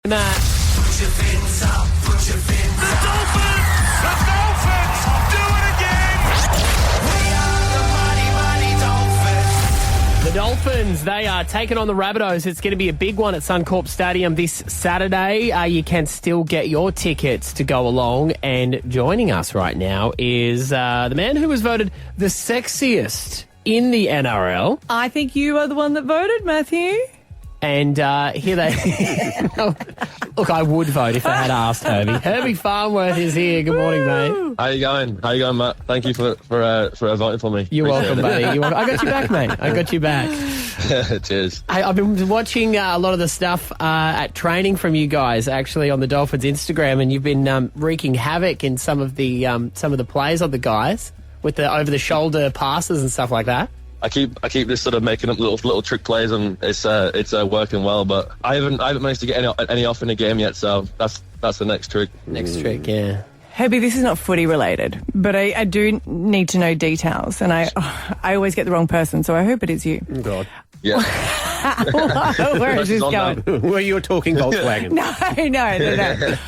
Matt. Put your fins up, put your fins up. The Dolphins do it again. We are the mighty, mighty Dolphins. The Dolphins, they are taking on the Rabbitohs. It's going to be a big one at Suncorp Stadium this Saturday. You can still get your tickets to go along. And joining us right now is the man who was voted the sexiest in the NRL. I think you are the one that voted, Matthew. And here they... Look, I would vote if I had asked Herbie. Herbie Farnworth is here. Good morning, mate. How you going, Matt? Thank you for voting for me. You're welcome, buddy. I got you back, mate. I got you back. Cheers. Hey, I've been watching a lot of the stuff at training from you guys, actually, on the Dolphins Instagram, and you've been wreaking havoc in some of the plays of the guys with the over-the-shoulder passes and stuff like that. I keep this sort of making up little trick plays, and it's working well. But I haven't managed to get any off in the game yet. So that's the next trick. Next trick, yeah. Herbie, this is not footy related, but I do need to know details, and I always get the wrong person, so I hope it is you. Oh, God. Yeah. Where is this going? Were you talking Volkswagen? No.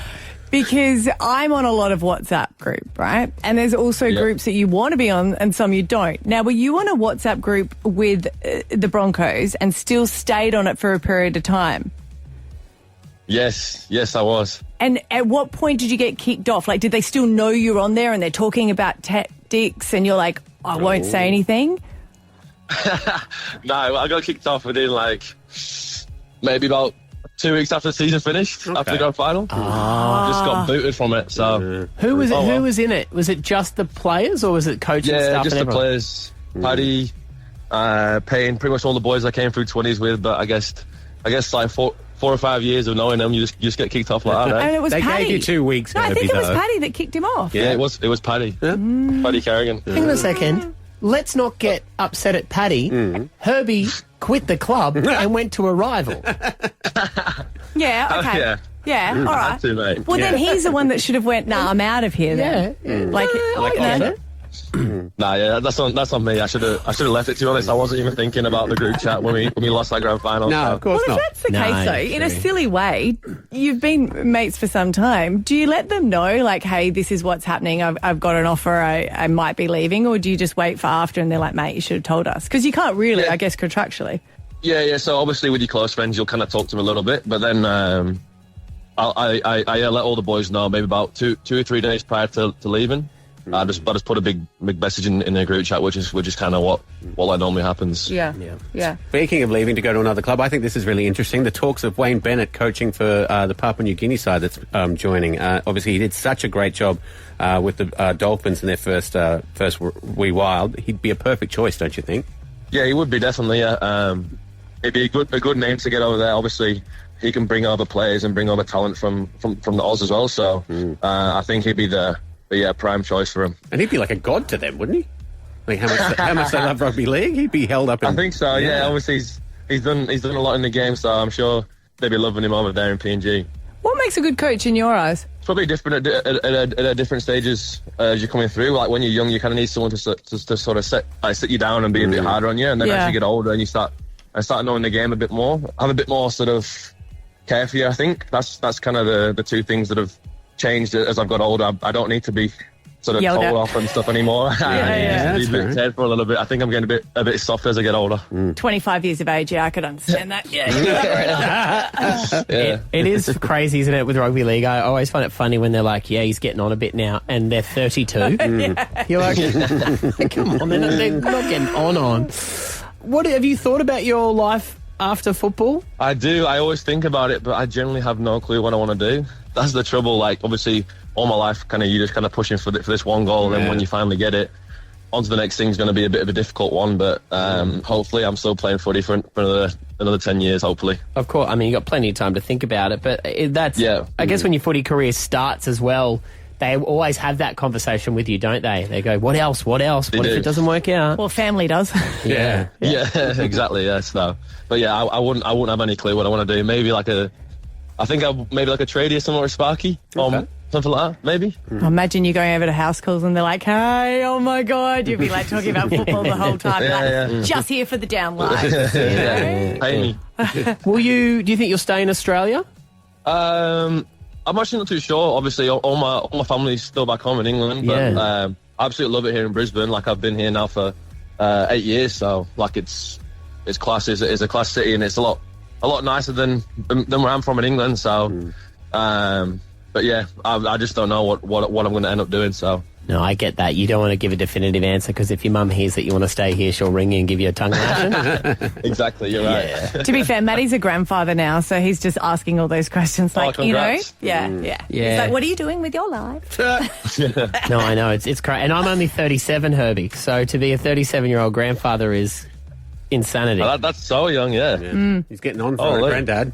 Because I'm on a lot of WhatsApp group, right? And there's also groups that you want to be on and some you don't. Now, were you on a WhatsApp group with the Broncos and still stayed on it for a period of time? Yes, I was. And at what point did you get kicked off? Like, did they still know you're on there and they're talking about tactics and you're like, I won't say anything? No, I got kicked off within maybe about 2 weeks after the season finished, after the grand final. Just got booted from it. So Who was in it? Was it just the players or was it coaching staff? Yeah, just and the players. Paddy, Payne, pretty much all the boys I came through 20s with. But I guess like 4 or 5 years of knowing them, you just get kicked off like that. And it was They Paddy. gave you 2 weeks. No, I think it was though. Paddy that kicked him off. Yeah, it was Paddy. Paddy Carrigan. Hang on a second. Let's not get upset at Paddy. Herbie quit the club and went to a rival. Yeah, okay. Yeah. All right. Had to, mate. Well, then he's the one that should have went, nah, I'm out of here then. That's on me. I should have left it. To be honest, I wasn't even thinking about the group chat when we lost that grand final. No, so. of course Well, not. if that's the No, case, though, in a silly way, you've been mates for some time. Do you let them know, like, hey, this is what's happening, I've got an offer, I might be leaving, or do you just wait for after and they're like, mate, you should have told us? Because you can't really, I guess, contractually. Yeah. So obviously with your close friends, you'll kind of talk to them a little bit, but then I let all the boys know maybe about two or 3 days prior to leaving. I just put a big message in the group chat, which is kind of what normally happens. Yeah. Speaking of leaving to go to another club, I think this is really interesting. The talks of Wayne Bennett coaching for the Papua New Guinea side that's joining. Obviously, he did such a great job with the Dolphins in their first wee while. He'd be a perfect choice, don't you think? Yeah, he would be, definitely. Yeah. It'd be a good name to get over there. Obviously, he can bring over players and bring over talent from the Oz as well. So I think he'd be the prime choice for him. And he'd be like a god to them, wouldn't he? Like how much they love rugby league? He'd be held up. I think so. Yeah. Obviously, he's done a lot in the game, so I'm sure they'd be loving him over there in PNG. What makes a good coach in your eyes? It's probably different at different stages as you're coming through. Like when you're young, you kind of need someone to sort of sit you down and be a bit harder on you, and then as you get older and you start knowing the game a bit more, I'm a bit more sort of care for you. I think that's kind of the two things that have changed as I've got older. I don't need to be sort of told off and stuff anymore. I need to be a bit dead for a little bit. I think I'm getting a bit softer as I get older. 25 years of age, yeah, I could understand that. It is crazy, isn't it, with rugby league? I always find it funny when they're like, yeah, he's getting on a bit now, and they're 32. You're like, come on, they're not getting on. What have you thought about your life after football? I do. I always think about it, but I generally have no clue what I want to do. That's the trouble. Like, obviously, all my life, you're just kind of pushing for this one goal, and then when you finally get it, on to the next thing's going to be a bit of a difficult one. But hopefully, I'm still playing footy for another 10 years. Hopefully, of course. I mean, you got plenty of time to think about it. But I guess when your footy career starts as well, they always have that conversation with you, don't they? They go, "What else? What else? What if it doesn't work out?" Well, family does. Yeah, exactly. Yes, no. But yeah, I wouldn't have any clue what I want to do. Maybe like a tradie or something, or a Sparky, something like that. Maybe. Imagine you going over to house calls and they're like, "Hey, oh my God!" You'd be like talking about football the whole time. Just here for the download. Pay me. Do you think you'll stay in Australia? I'm actually not too sure. Obviously, all my family's still back home in England, but I absolutely love it here in Brisbane. Like, I've been here now for 8 years, so like it's class. It's a class city, and it's a lot nicer than where I'm from in England. So, but yeah, I just don't know what I'm going to end up doing. So. No, I get that. You don't want to give a definitive answer because if your mum hears that you want to stay here, she'll ring you and give you a tongue lashing. Exactly, you're right. Yeah. To be fair, Maddie's a grandfather now, so he's just asking all those questions like, congrats. Yeah. He's like, what are you doing with your life? No, I know. It's crazy. And I'm only 37, Herbie. So to be a 37-year-old grandfather is insanity. That's so young, yeah. He's getting on for a granddad.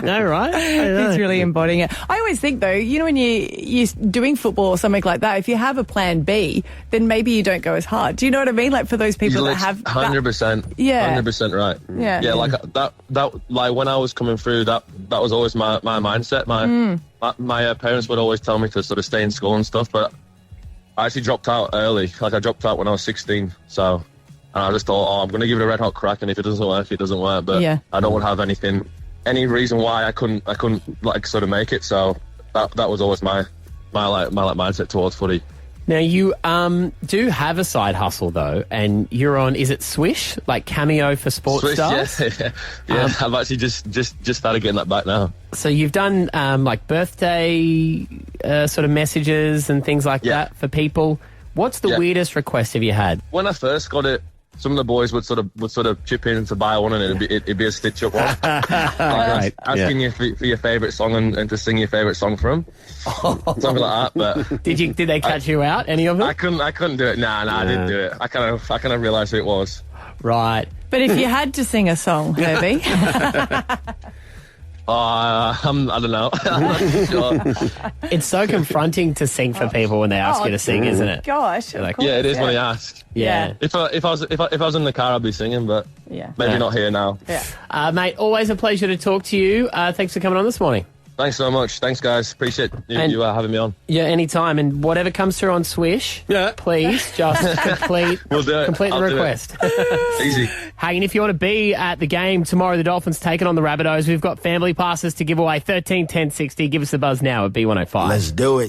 No, right? I know. He's really embodying it. I always think, though, you know, when you're doing football or something like that, if you have a plan B, then maybe you don't go as hard. Do you know what I mean? Like, for those people that have... 100%. Yeah. 100% right. Yeah. Yeah, like, that like, when I was coming through, that was always my mindset. My parents would always tell me to sort of stay in school and stuff, but I actually dropped out early. Like, I dropped out when I was 16, so... And I just thought, I'm going to give it a red hot crack, and if it doesn't work, it doesn't work. But I don't want to have any reason why I couldn't like sort of make it. So that was always my mindset towards footy. Now, you do have a side hustle, though, and you're on, is it Swish? Like Cameo for sports stars? Yeah. I've actually just started getting that back now. So you've done like birthday sort of messages and things like that for people. What's the weirdest request have you had? When I first got it, some of the boys would sort of chip in to buy one, and it'd be a stitch up one, asking you for your favourite song and to sing your favourite song for them, something like that. But did they catch you out? Any of them? I couldn't do it. Nah, I didn't do it. I kind of realised who it was. Right. But if you had to sing a song, Herbie... I don't know. I'm not too sure. It's so confronting to sing for people when they ask you to sing, isn't it? Gosh, Like, course, Yeah, it is when they ask. Yeah. If I was in the car, I'd be singing, but maybe not here now. Yeah. Mate, always a pleasure to talk to you. Thanks for coming on this morning. Thanks so much. Thanks, guys. Appreciate you having me on. Yeah, anytime. And whatever comes through on Swish, please just complete the request. Easy. Hey, and if you want to be at the game tomorrow, the Dolphins taking on the Rabbitohs, we've got family passes to give away. 13 10 60. Give us a buzz now at B105. Let's do it.